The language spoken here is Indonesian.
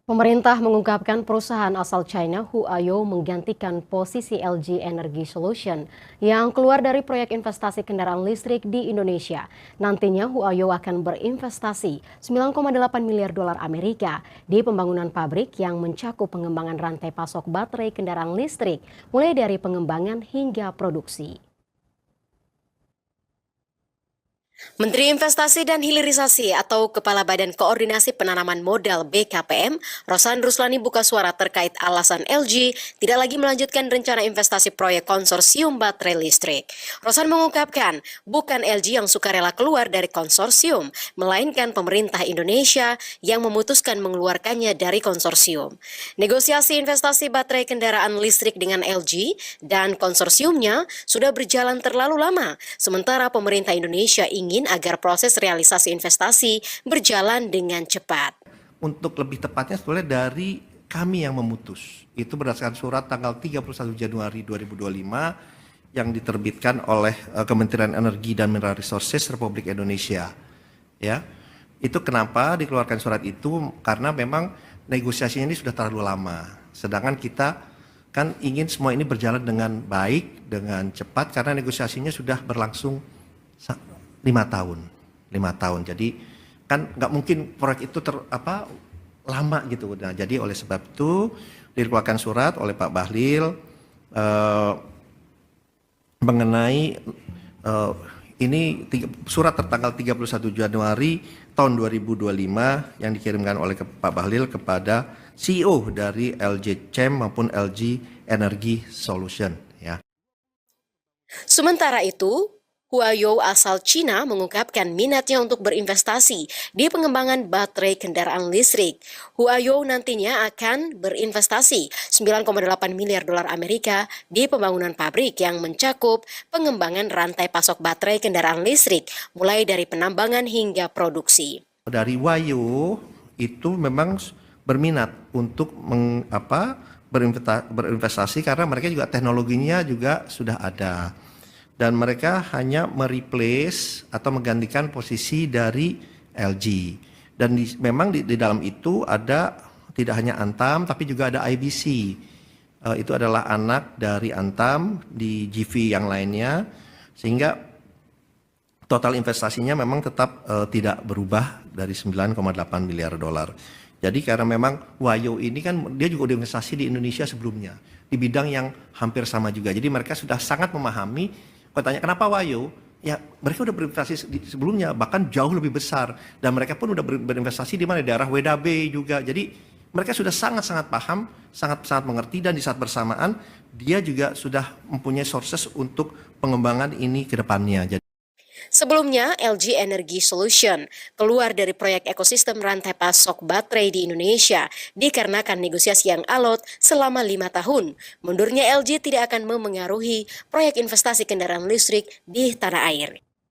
Pemerintah mengungkapkan perusahaan asal China Huayo menggantikan posisi LG Energy Solution yang keluar dari proyek investasi kendaraan listrik di Indonesia. Nantinya Huayo akan berinvestasi 9,8 miliar dolar Amerika di pembangunan pabrik yang mencakup pengembangan rantai pasok baterai kendaraan listrik, mulai dari pengembangan hingga produksi. Menteri Investasi dan Hilirisasi atau Kepala Badan Koordinasi Penanaman Modal BKPM, Rosan Ruslani buka suara terkait alasan LG tidak lagi melanjutkan rencana investasi proyek konsorsium baterai listrik. Rosan mengungkapkan, bukan LG yang sukarela keluar dari konsorsium, melainkan pemerintah Indonesia yang memutuskan mengeluarkannya dari konsorsium. Negosiasi investasi baterai kendaraan listrik dengan LG dan konsorsiumnya sudah berjalan terlalu lama, sementara pemerintah Indonesia ingin agar proses realisasi investasi berjalan dengan cepat. Untuk lebih tepatnya sebetulnya dari kami yang memutus. Itu berdasarkan surat tanggal 31 Januari 2025 yang diterbitkan oleh Kementerian Energi dan Mineral Resources Republik Indonesia. Ya. Itu kenapa dikeluarkan surat itu, karena memang negosiasinya ini sudah terlalu lama. Sedangkan kita kan ingin semua ini berjalan dengan baik, dengan cepat, karena negosiasinya sudah berlangsung 5 tahun. Jadi kan nggak mungkin proyek itu lama gitu. Nah, jadi oleh sebab itu dikeluarkan surat oleh Pak Bahlil mengenai ini surat tertanggal 31 Januari tahun 2025 yang dikirimkan oleh Pak Bahlil kepada CEO dari LG Chem maupun LG Energy Solution, ya. Sementara itu, Huayo asal Cina mengungkapkan minatnya untuk berinvestasi di pengembangan baterai kendaraan listrik. Huayo nantinya akan berinvestasi 9,8 miliar dolar Amerika di pembangunan pabrik yang mencakup pengembangan rantai pasok baterai kendaraan listrik, mulai dari penambangan hingga produksi. Dari Huayo itu memang berminat untuk berinvestasi karena mereka juga teknologinya juga sudah ada. Dan mereka hanya mereplace atau menggantikan posisi dari LG. Dan memang di dalam itu ada tidak hanya Antam, tapi juga ada IBC. Itu adalah anak dari Antam di GV yang lainnya, sehingga total investasinya memang tetap tidak berubah dari 9,8 miliar dolar. Jadi karena memang Huayo ini kan dia juga udah investasi di Indonesia sebelumnya, di bidang yang hampir sama juga. Jadi mereka sudah sangat memahami. Kalau tanya kenapa Huayo, ya mereka udah berinvestasi sebelumnya, bahkan jauh lebih besar. Dan mereka pun udah berinvestasi di mana, di daerah WDB juga. Jadi mereka sudah sangat-sangat paham, sangat-sangat mengerti, dan di saat bersamaan dia juga sudah mempunyai sources untuk pengembangan ini ke depannya. Sebelumnya, LG Energy Solution keluar dari proyek ekosistem rantai pasok baterai di Indonesia dikarenakan negosiasi yang alot selama 5 tahun. Mundurnya LG tidak akan memengaruhi proyek investasi kendaraan listrik di tanah air.